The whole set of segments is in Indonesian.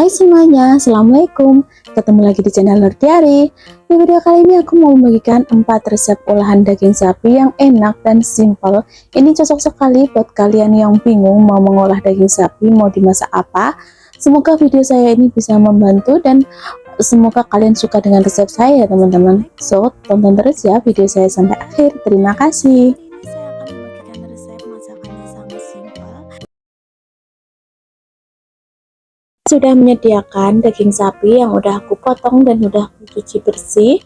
Hai semuanya, Assalamualaikum. Ketemu lagi di channel Nurdiari. Di video kali ini aku mau membagikan 4 resep olahan daging sapi yang enak dan simple. Ini cocok sekali buat kalian yang bingung mau mengolah daging sapi, mau dimasak apa. Semoga video saya ini bisa membantu dan semoga kalian suka dengan resep saya ya teman-teman. So, tonton terus ya video saya sampai akhir. Terima kasih. Sudah menyediakan daging sapi yang udah aku potong dan udah aku cuci bersih.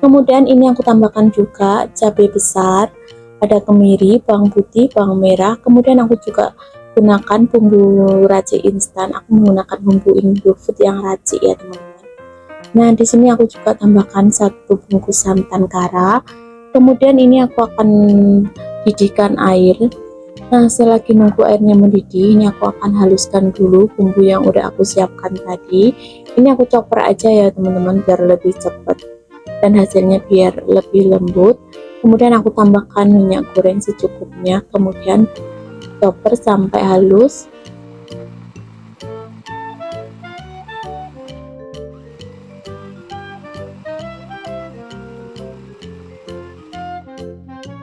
Kemudian ini aku tambahkan juga cabai besar, ada kemiri, bawang putih, bawang merah. Kemudian aku juga gunakan bumbu racik instan. Aku menggunakan bumbu Indofood yang racik ya teman-teman. Nah di sini aku juga tambahkan 1 bungkus santan kara. Kemudian ini aku akan didihkan air. Nah selagi nunggu airnya mendidih, ini aku akan haluskan dulu bumbu yang udah aku siapkan tadi. Ini aku chopper aja ya teman-teman biar lebih cepat dan hasilnya biar lebih lembut. Kemudian aku tambahkan minyak goreng secukupnya, kemudian chopper sampai halus.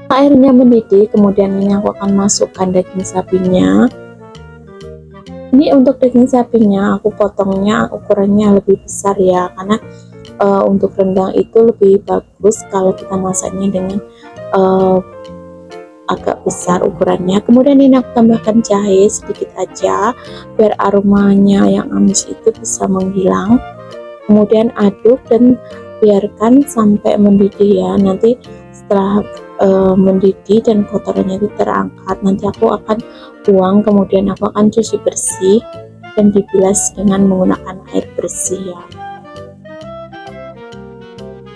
Airnya mendidih, kemudian ini aku akan masukkan daging sapinya. Ini untuk daging sapinya aku potongnya ukurannya lebih besar ya, karena untuk rendang itu lebih bagus kalau kita masaknya dengan agak besar ukurannya. Kemudian ini aku tambahkan jahe sedikit aja biar aromanya yang amis itu bisa menghilang. Kemudian aduk dan biarkan sampai mendidih ya. Nanti setelah mendidih dan kotorannya itu terangkat, nanti aku akan buang, kemudian aku akan cuci bersih dan dibilas dengan menggunakan air bersih ya.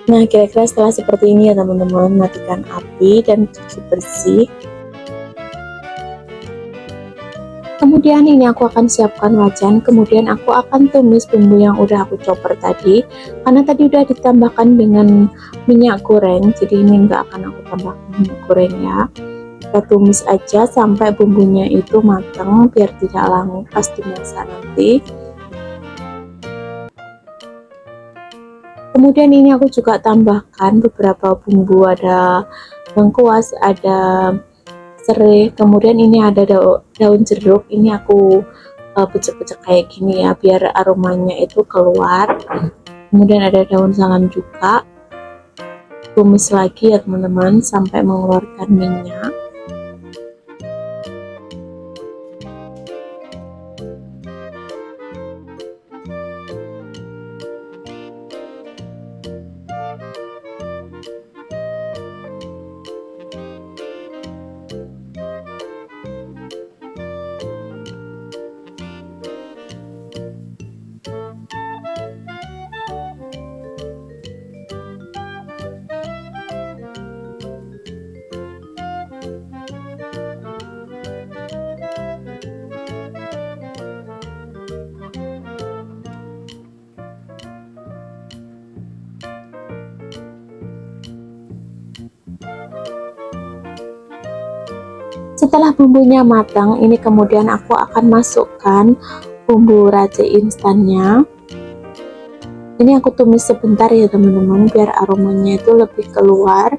Nah kira-kira setelah seperti ini ya teman-teman, matikan api dan cuci bersih. Kemudian ini aku akan siapkan wajan, kemudian aku akan tumis bumbu yang udah aku chopper tadi, karena tadi udah ditambahkan dengan minyak goreng, jadi ini enggak akan aku tambahkan minyak goreng ya. Kita tumis aja sampai bumbunya itu matang biar tidak langu pas dimasak nanti. Kemudian ini aku juga tambahkan beberapa bumbu, ada lengkuas, ada serai, kemudian ini ada daun jeruk. Ini aku pecah-pecah kayak gini ya biar aromanya itu keluar. Kemudian ada daun salam juga. Tumis lagi ya teman-teman sampai mengeluarkan minyak. Setelah bumbunya matang, ini kemudian aku akan masukkan bumbu racik instannya. Ini aku tumis sebentar ya teman-teman biar aromanya itu lebih keluar.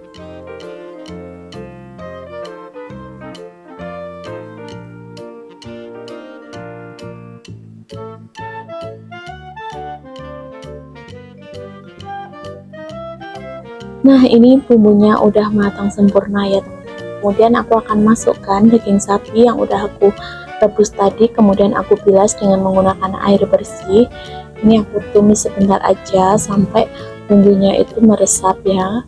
Nah ini bumbunya udah matang sempurna ya teman-teman. Kemudian aku akan masukkan daging sapi yang udah aku rebus tadi, kemudian aku bilas dengan menggunakan air bersih. Ini aku tumis sebentar aja sampai bumbunya itu meresap ya.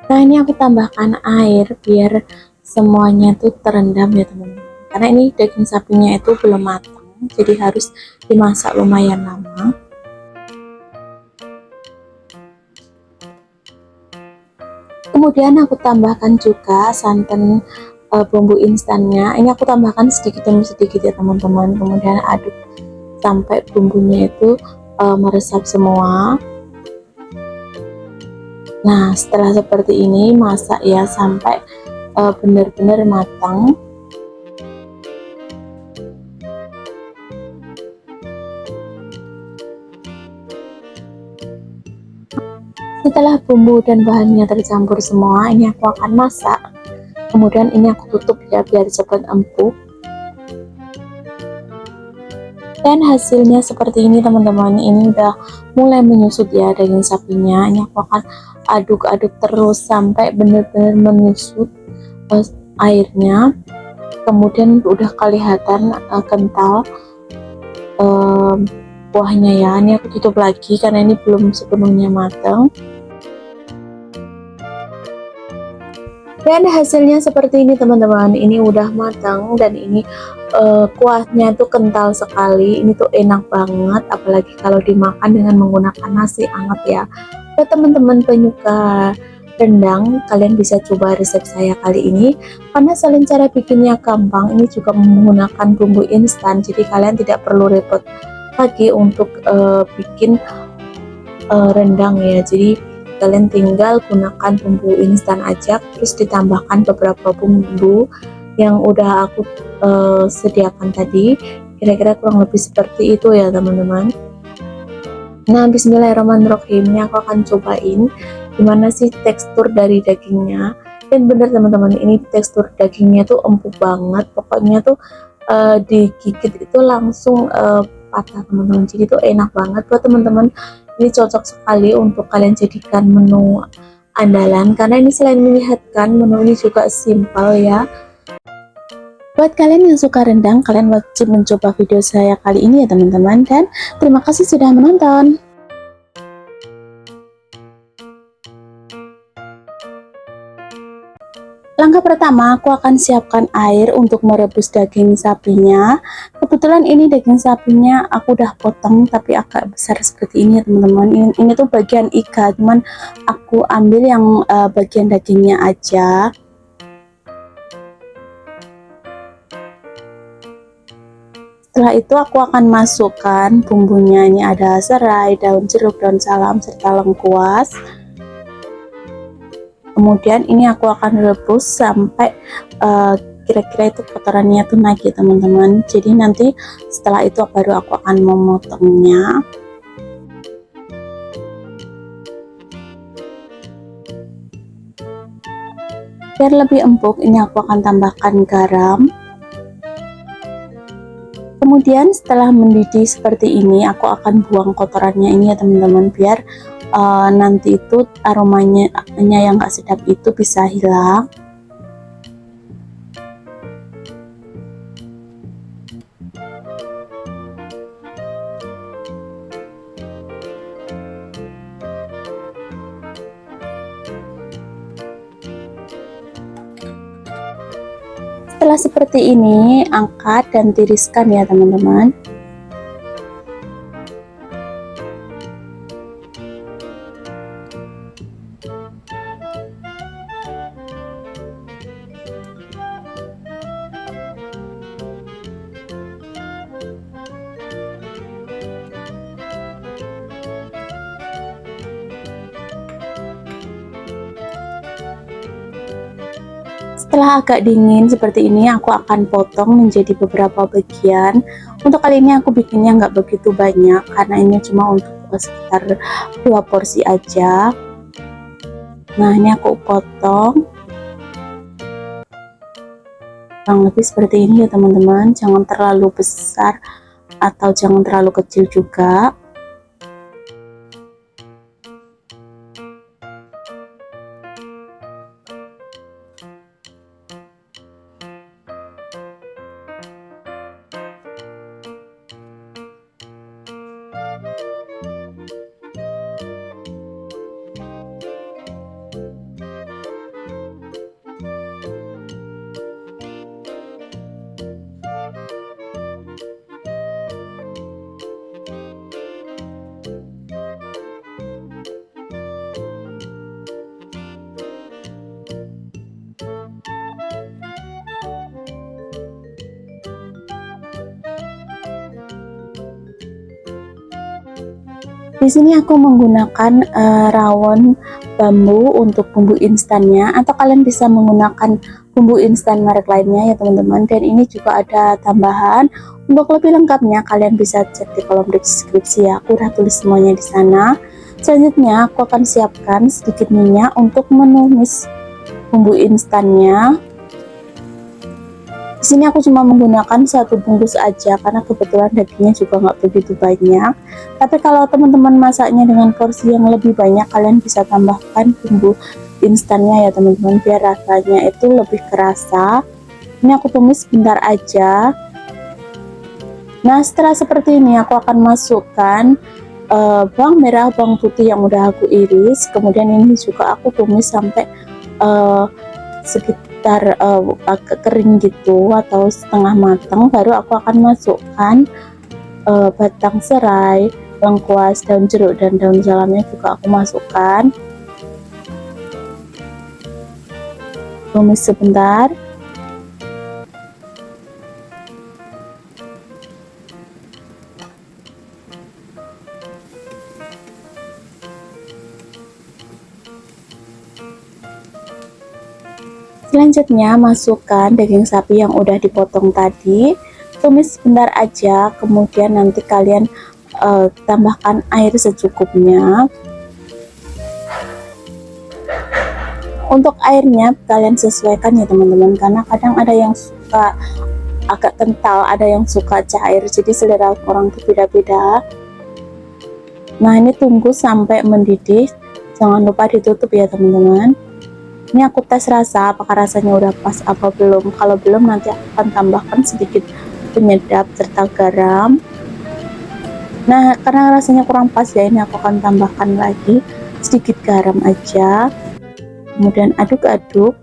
Nah ini aku tambahkan air biar semuanya tuh terendam ya teman-teman, karena ini daging sapinya itu belum matang, jadi harus dimasak lumayan lama. Kemudian aku tambahkan juga santan bumbu instannya. Ini aku tambahkan sedikit demi sedikit ya teman-teman. Kemudian aduk sampai bumbunya itu meresap semua. Nah, setelah seperti ini masak ya sampai benar-benar matang. Setelah bumbu dan bahannya tercampur semua, ini aku akan masak. Kemudian ini aku tutup ya biar cepat empuk. Dan hasilnya seperti ini teman-teman, ini udah mulai menyusut ya daging sapinya. Ini aku akan aduk-aduk terus sampai benar-benar menyusut airnya. Kemudian udah kelihatan kental kuahnya ya. Ini aku tutup lagi karena ini belum sepenuhnya matang. Dan hasilnya seperti ini teman-teman, ini udah matang dan ini kuahnya tuh kental sekali. Ini tuh enak banget apalagi kalau dimakan dengan menggunakan nasi hangat ya. Buat teman-teman penyuka rendang, kalian bisa coba resep saya kali ini karena selain cara bikinnya gampang, ini juga menggunakan bumbu instan, jadi kalian tidak perlu repot lagi untuk bikin rendang ya. Jadi kalian tinggal gunakan bumbu instan aja, terus ditambahkan beberapa bumbu yang udah aku sediakan tadi. Kira-kira kurang lebih seperti itu ya teman-teman. Nah, bismillahirrahmanirrahim, ini aku akan cobain gimana sih tekstur dari dagingnya. Dan bener teman-teman, ini tekstur dagingnya tuh empuk banget, pokoknya tuh digigit itu langsung patah teman-teman. Jadi tuh enak banget buat teman-teman. Ini cocok sekali untuk kalian jadikan menu andalan karena ini selain menyehatkan, menu ini juga simpel ya. Buat kalian yang suka rendang, kalian wajib mencoba video saya kali ini ya teman-teman. Dan terima kasih sudah menonton. Langkah pertama, aku akan siapkan air untuk merebus daging sapinya. Kebetulan ini daging sapinya aku udah potong tapi agak besar seperti ini ya teman-teman. Ini tuh bagian iga, cuman aku ambil yang bagian dagingnya aja. Setelah itu aku akan masukkan bumbunya. Ini ada serai, daun jeruk, daun salam, serta lengkuas. Kemudian ini aku akan rebus sampai kira-kira itu kotorannya tuh naik ya teman-teman. Jadi nanti setelah itu baru aku akan memotongnya. Biar lebih empuk, ini aku akan tambahkan garam. Kemudian setelah mendidih seperti ini, aku akan buang kotorannya ini ya teman-teman, biar nanti itu aromanya yang gak sedap itu bisa hilang. Setelah seperti ini, angkat dan tiriskan ya teman-teman. Setelah agak dingin seperti ini, aku akan potong menjadi beberapa bagian. Untuk kali ini aku bikinnya nggak begitu banyak karena ini cuma untuk sekitar 2 porsi aja. Nah, ini aku potong kurang lebih seperti ini ya teman-teman. Jangan terlalu besar atau jangan terlalu kecil juga. Di sini aku menggunakan rawon bambu untuk bumbu instannya, atau kalian bisa menggunakan bumbu instan merek lainnya ya teman-teman. Dan ini juga ada tambahan. Untuk lebih lengkapnya kalian bisa cek di kolom deskripsi ya. Aku udah tulis semuanya di sana. Selanjutnya aku akan siapkan sedikit minyak untuk menumis bumbu instannya. Di sini aku cuma menggunakan 1 bungkus aja karena kebetulan dagingnya juga nggak begitu banyak. Tapi kalau teman-teman masaknya dengan porsi yang lebih banyak, kalian bisa tambahkan bumbu instannya ya teman-teman, biar rasanya itu lebih kerasa. Ini aku tumis sebentar aja. Nah, setelah seperti ini aku akan masukkan bawang merah, bawang putih yang udah aku iris. Kemudian ini juga aku tumis sampai sekitar agak kering gitu atau setengah matang. Baru aku akan masukkan batang serai, lengkuas, daun jeruk, dan daun salamnya juga aku masukkan. Tumis sebentar. Selanjutnya masukkan daging sapi yang udah dipotong tadi, tumis sebentar aja, kemudian nanti kalian tambahkan air secukupnya. Untuk airnya kalian sesuaikan ya teman-teman, karena kadang ada yang suka agak kental, ada yang suka cair, jadi selera orang itu beda-beda. Nah, ini tunggu sampai mendidih, jangan lupa ditutup ya teman-teman. Ini aku tes rasa apakah rasanya udah pas apa belum. Kalau belum, nanti aku akan tambahkan sedikit penyedap serta garam. Nah, karena rasanya kurang pas ya, ini aku akan tambahkan lagi sedikit garam aja. Kemudian aduk-aduk.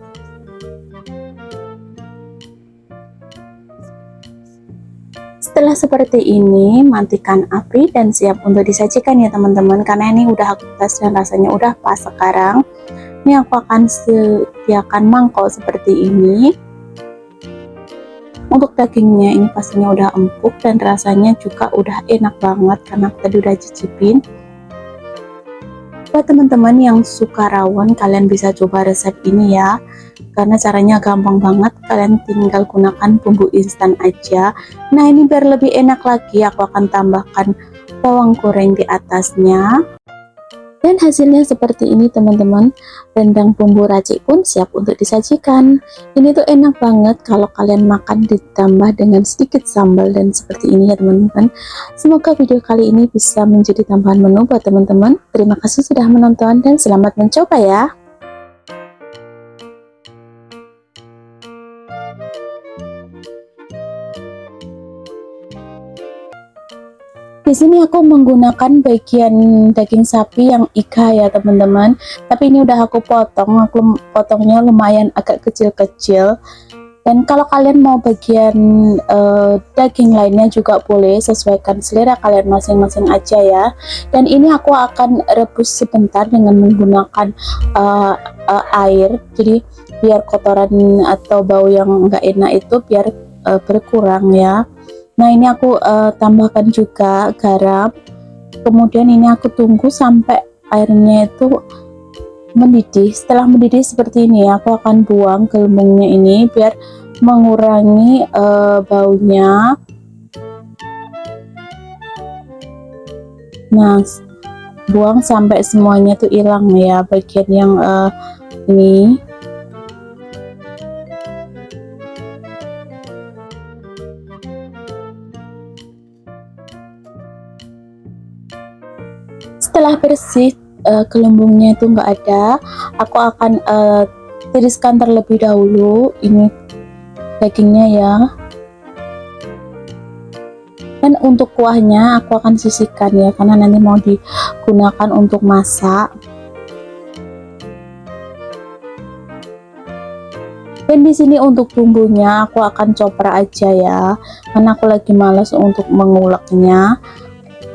Setelah seperti ini, matikan api dan siap untuk disajikan ya teman-teman. Karena ini udah aku tes dan rasanya udah pas sekarang. Ini aku akan sediakan mangkok seperti ini. Untuk dagingnya ini pastinya udah empuk dan rasanya juga udah enak banget karena aku tadi udah cicipin. Buat teman-teman yang suka rawon, kalian bisa coba resep ini ya, karena caranya gampang banget. Kalian tinggal gunakan bumbu instan aja. Nah, ini biar lebih enak lagi, aku akan tambahkan bawang goreng di atasnya. Dan hasilnya seperti ini teman-teman. Rendang bumbu racik pun siap untuk disajikan. Ini tuh enak banget kalau kalian makan ditambah dengan sedikit sambal dan seperti ini ya teman-teman. Semoga video kali ini bisa menjadi tambahan menu buat teman-teman. Terima kasih sudah menonton dan selamat mencoba ya. Di sini aku menggunakan bagian daging sapi yang iga ya teman-teman. Tapi ini udah aku potongnya lumayan agak kecil-kecil. Dan kalau kalian mau bagian daging lainnya juga boleh, sesuaikan selera kalian masing-masing aja ya. Dan ini aku akan rebus sebentar dengan menggunakan air. Jadi biar kotoran atau bau yang enggak enak itu biar berkurang ya. Nah, ini aku tambahkan juga garam. Kemudian ini aku tunggu sampai airnya itu mendidih. Setelah mendidih seperti ini, aku akan buang gelembungnya ini biar mengurangi baunya. Nah, buang sampai semuanya tuh hilang ya, bagian yang ini. Setelah bersih, gelembungnya itu enggak ada, aku akan tiriskan terlebih dahulu ini dagingnya ya. Dan untuk kuahnya aku akan sisihkan ya, karena nanti mau digunakan untuk masak. Dan di sini untuk bumbunya aku akan copra aja ya, karena aku lagi males untuk menguleknya.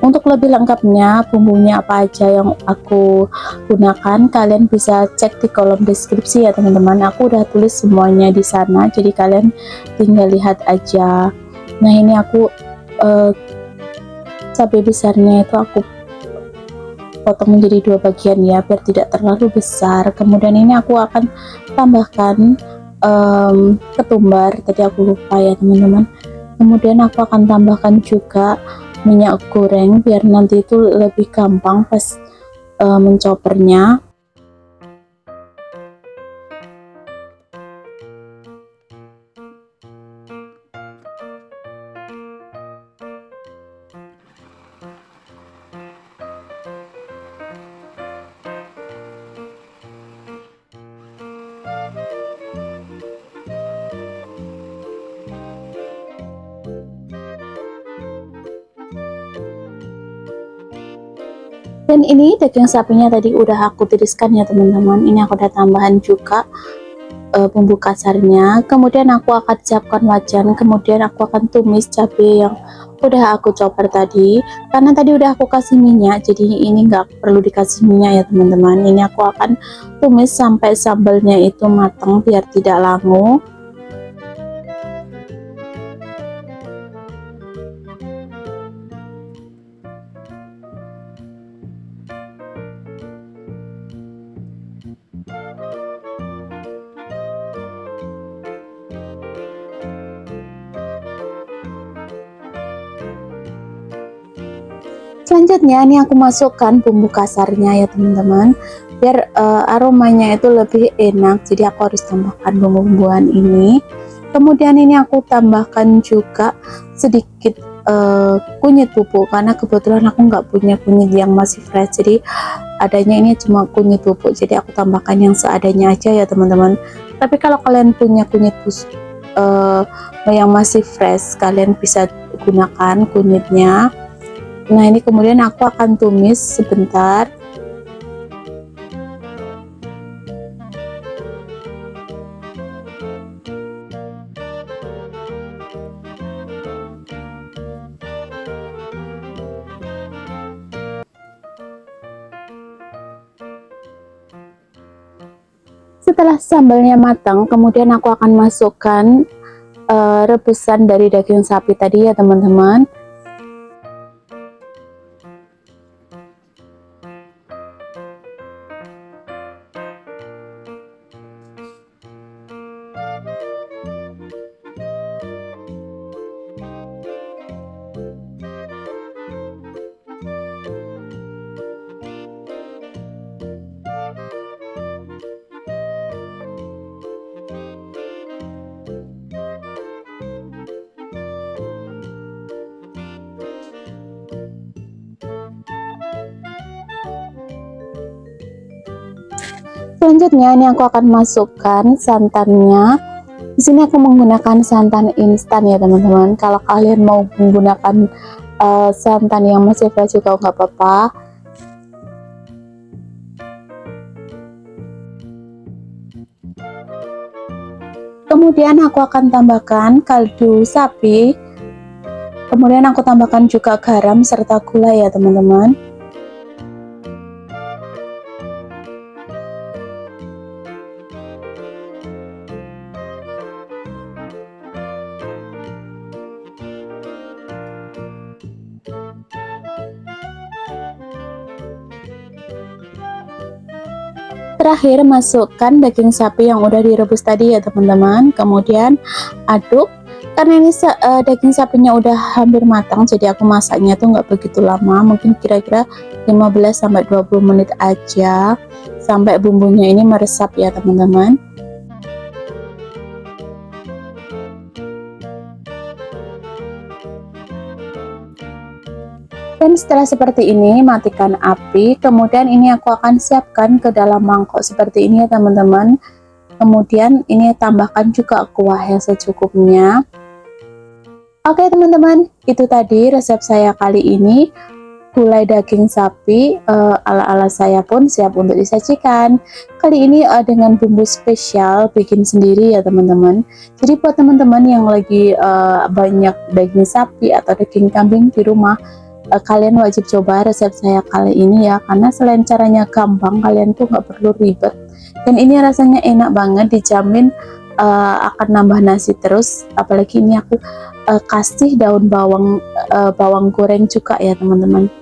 Untuk lebih lengkapnya bumbunya apa aja yang aku gunakan, kalian bisa cek di kolom deskripsi ya teman-teman. Aku udah tulis semuanya di sana, jadi kalian tinggal lihat aja. Nah, ini aku cabai besarnya itu aku potong menjadi dua bagian ya, biar tidak terlalu besar. Kemudian ini aku akan tambahkan ketumbar, tadi aku lupa ya teman-teman. Kemudian aku akan tambahkan juga minyak goreng biar nanti itu lebih gampang pas mencopernya. Dan ini daging sapinya tadi udah aku tiriskan ya teman-teman. Ini aku udah tambahan juga bumbu kasarnya. Kemudian aku akan siapkan wajan, kemudian aku akan tumis cabai yang udah aku chopper tadi. Karena tadi udah aku kasih minyak, jadi ini nggak perlu dikasih minyak ya teman-teman. Ini aku akan tumis sampai sambalnya itu matang biar tidak langu. Selanjutnya ini aku masukkan bumbu kasarnya ya teman-teman, biar aromanya itu lebih enak, jadi aku harus tambahkan bumbu-bumbuan ini. Kemudian ini aku tambahkan juga sedikit kunyit bubuk, karena kebetulan aku nggak punya kunyit yang masih fresh, jadi adanya ini cuma kunyit bubuk, jadi aku tambahkan yang seadanya aja ya teman-teman. Tapi kalau kalian punya kunyit yang masih fresh, kalian bisa gunakan kunyitnya. Nah ini kemudian aku akan tumis sebentar. Setelah sambalnya matang, kemudian aku akan masukkan rebusan dari daging sapi tadi ya teman-teman. Selanjutnya ini aku akan masukkan santannya. Di sini aku menggunakan santan instan ya teman-teman. Kalau kalian mau menggunakan santan yang masih fresh juga nggak apa-apa. Kemudian aku akan tambahkan kaldu sapi. Kemudian aku tambahkan juga garam serta gula ya teman-teman. Terakhir masukkan daging sapi yang udah direbus tadi ya teman-teman. Kemudian aduk. Karena ini daging sapinya udah hampir matang, jadi aku masaknya tuh nggak begitu lama, mungkin kira-kira 15-20 menit aja sampai bumbunya ini meresap ya teman-teman. Dan setelah seperti ini, matikan api. Kemudian ini aku akan siapkan ke dalam mangkok seperti ini ya teman-teman. Kemudian ini tambahkan juga kuah yang secukupnya. Oke teman-teman, itu tadi resep saya kali ini. Gulai daging sapi ala-ala saya pun siap untuk disajikan. Kali ini dengan bumbu spesial, bikin sendiri ya teman-teman. Jadi buat teman-teman yang lagi banyak daging sapi atau daging kambing di rumah, kalian wajib coba resep saya kali ini ya, karena selain caranya gampang, kalian tuh nggak perlu ribet, dan ini rasanya enak banget, dijamin akan nambah nasi terus. Apalagi ini aku kasih daun bawang goreng juga ya teman-teman.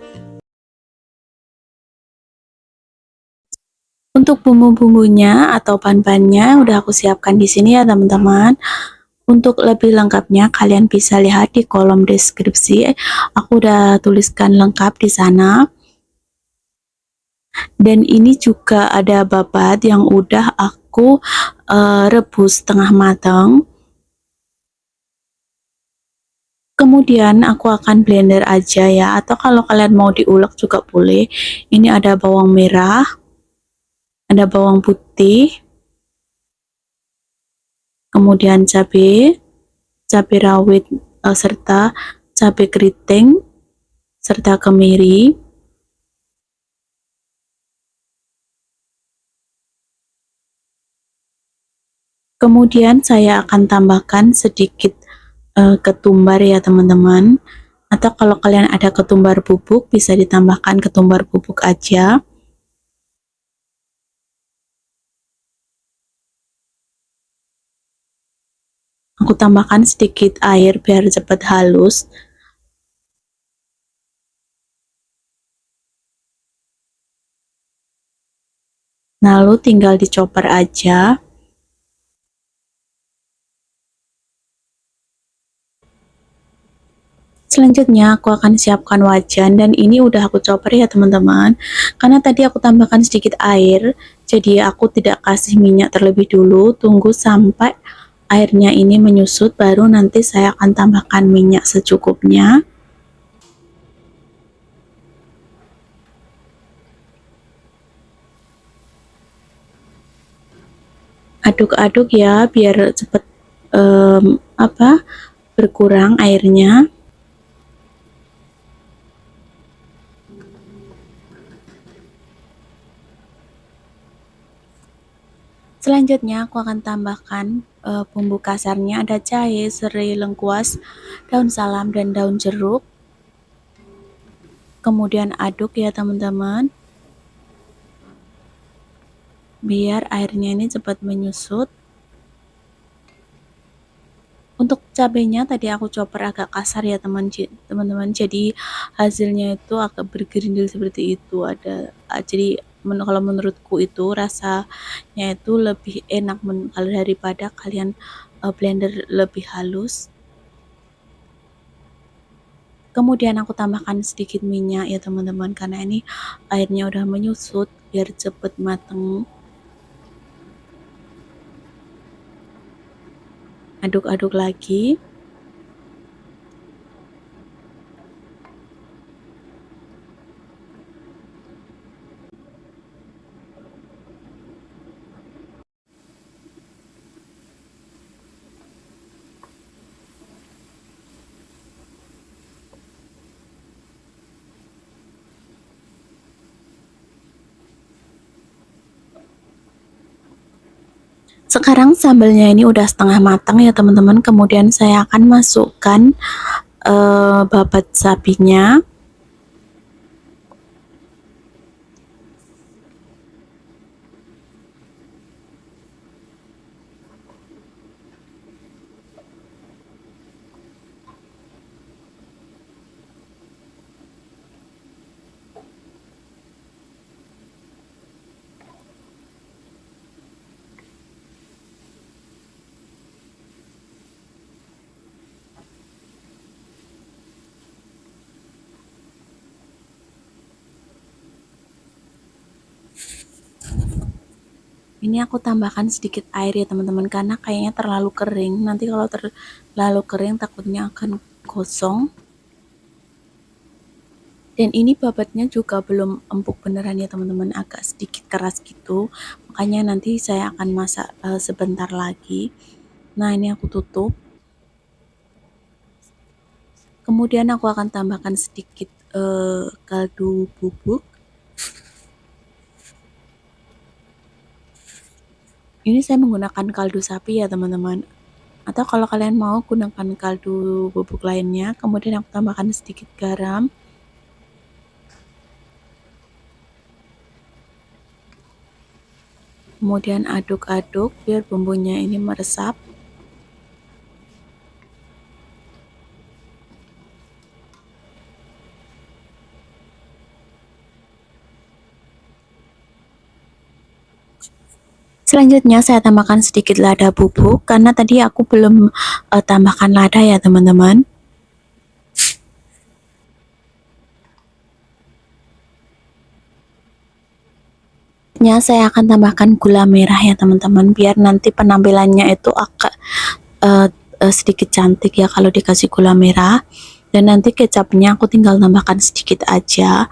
Untuk bumbu-bumbunya atau bahan-bahannya udah aku siapkan di sini ya teman-teman. Untuk lebih lengkapnya kalian bisa lihat di kolom deskripsi. Aku udah tuliskan lengkap di sana. Dan ini juga ada babat yang udah aku rebus setengah matang. Kemudian aku akan blender aja ya, atau kalau kalian mau diulek juga boleh. Ini ada bawang merah, ada bawang putih, kemudian cabai rawit serta cabai keriting serta kemiri. Kemudian saya akan tambahkan sedikit ketumbar ya teman-teman. Atau kalau kalian ada ketumbar bubuk bisa ditambahkan ketumbar bubuk aja. Aku tambahkan sedikit air biar cepat halus. Lalu tinggal dicoper aja. Selanjutnya aku akan siapkan wajan dan ini udah aku chopper ya teman-teman. Karena tadi aku tambahkan sedikit air, jadi aku tidak kasih minyak terlebih dulu, tunggu sampai airnya ini menyusut baru nanti saya akan tambahkan minyak secukupnya. Aduk-aduk ya biar cepat berkurang airnya. Selanjutnya aku akan tambahkan bumbu kasarnya, ada jahe, serai, lengkuas, daun salam, dan daun jeruk. Kemudian aduk ya teman-teman, biar airnya ini cepat menyusut. Untuk cabenya tadi aku chopper agak kasar ya teman-teman, jadi hasilnya itu agak bergerindil seperti itu. Jadi kalau menurutku itu rasanya itu lebih enak kalau daripada kalian blender lebih halus. Kemudian aku tambahkan sedikit minyak ya teman-teman, karena ini airnya udah menyusut biar cepet mateng. Aduk-aduk lagi. Sekarang sambalnya ini udah setengah matang ya teman-teman. Kemudian saya akan masukkan babat sapinya. Ini aku tambahkan sedikit air ya teman-teman, karena kayaknya terlalu kering. Nanti kalau terlalu kering takutnya akan gosong. Dan ini babatnya juga belum empuk beneran ya teman-teman, agak sedikit keras gitu. Makanya nanti saya akan masak sebentar lagi. Nah, ini aku tutup. Kemudian aku akan tambahkan sedikit kaldu bubuk. Ini saya menggunakan kaldu sapi ya teman-teman. Atau kalau kalian mau gunakan kaldu bubuk lainnya. Kemudian aku tambahkan sedikit garam. Kemudian aduk-aduk biar bumbunya ini meresap. Selanjutnya saya tambahkan sedikit lada bubuk karena tadi aku belum tambahkan lada ya teman-teman. Saya akan tambahkan gula merah ya teman-teman, biar nanti penampilannya itu agak sedikit cantik ya kalau dikasih gula merah. Dan nanti kecapnya aku tinggal tambahkan sedikit aja,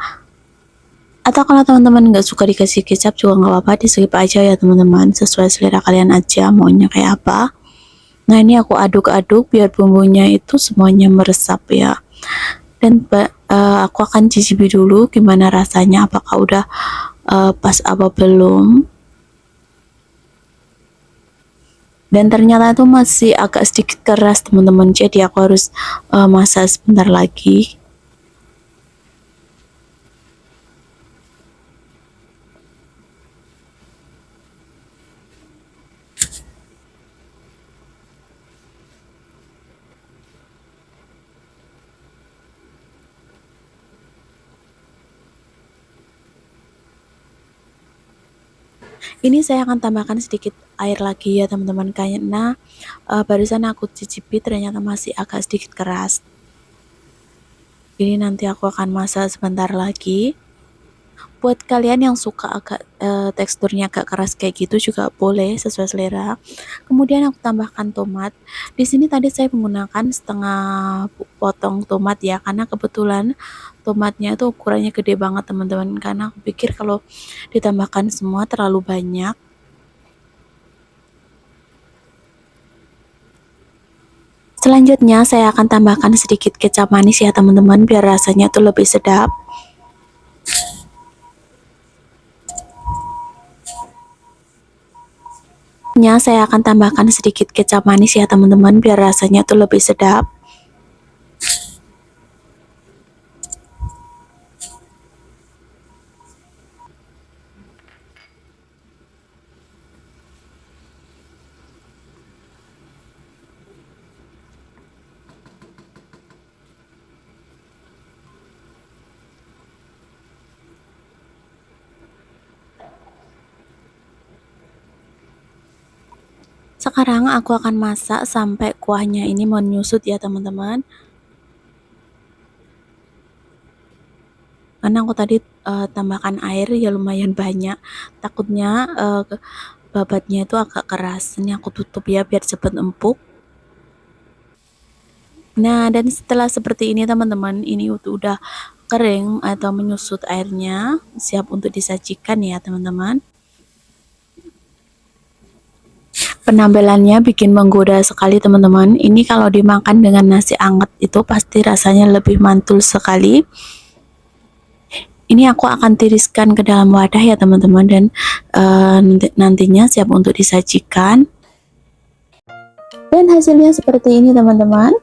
atau kalau teman-teman nggak suka dikasih kecap juga nggak apa-apa, di skip aja ya teman-teman, sesuai selera kalian aja maunya kayak apa. Nah ini aku aduk-aduk biar bumbunya itu semuanya meresap ya. Dan aku akan cicipi dulu gimana rasanya, apakah udah pas apa belum. Dan ternyata itu masih agak sedikit keras teman-teman, jadi aku harus masak sebentar lagi. Ini saya akan tambahkan sedikit air lagi ya teman-teman, karena barusan aku cicipi ternyata masih agak sedikit keras. Ini nanti aku akan masak sebentar lagi. Buat kalian yang suka agak teksturnya agak keras kayak gitu juga boleh, sesuai selera. Kemudian aku tambahkan tomat. Di sini tadi saya menggunakan setengah potong tomat ya, karena kebetulan tomatnya itu ukurannya gede banget teman-teman, karena aku pikir kalau ditambahkan semua terlalu banyak. Selanjutnya saya akan tambahkan sedikit kecap manis ya teman-teman, biar rasanya tuh lebih sedap. Saya akan tambahkan sedikit kecap manis ya teman-teman, biar rasanya tuh lebih sedap. Sekarang aku akan masak sampai kuahnya ini menyusut ya teman-teman. Karena aku tadi tambahkan air ya lumayan banyak, takutnya babatnya itu agak keras. Ini aku tutup ya biar cepat empuk. Nah, dan setelah seperti ini teman-teman, ini udah kering atau menyusut airnya, siap untuk disajikan ya teman-teman. Penampilannya bikin menggoda sekali teman-teman. Ini kalau dimakan dengan nasi anget itu pasti rasanya lebih mantul sekali. Ini aku akan tiriskan ke dalam wadah ya teman-teman, dan nantinya siap untuk disajikan. Dan hasilnya seperti ini teman-teman.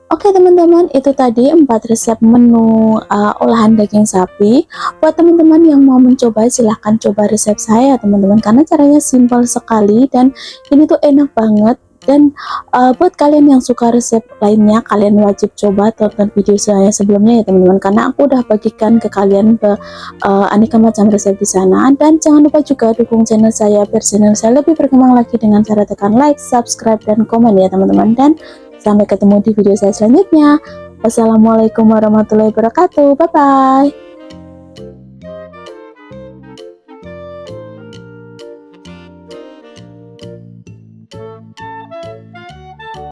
Oke teman-teman, itu tadi 4 resep menu olahan daging sapi. Buat teman-teman yang mau mencoba, silahkan coba resep saya teman-teman, karena caranya simpel sekali dan ini tuh enak banget. Dan buat kalian yang suka resep lainnya, kalian wajib coba tonton video saya sebelumnya ya teman-teman, karena aku udah bagikan ke kalian aneka macam resep di sana. Dan jangan lupa juga dukung channel saya biar channel saya lebih berkembang lagi dengan cara tekan like, subscribe, dan komen ya teman-teman. Dan sampai ketemu di video saya selanjutnya. Wassalamualaikum warahmatullahi wabarakatuh. Bye bye.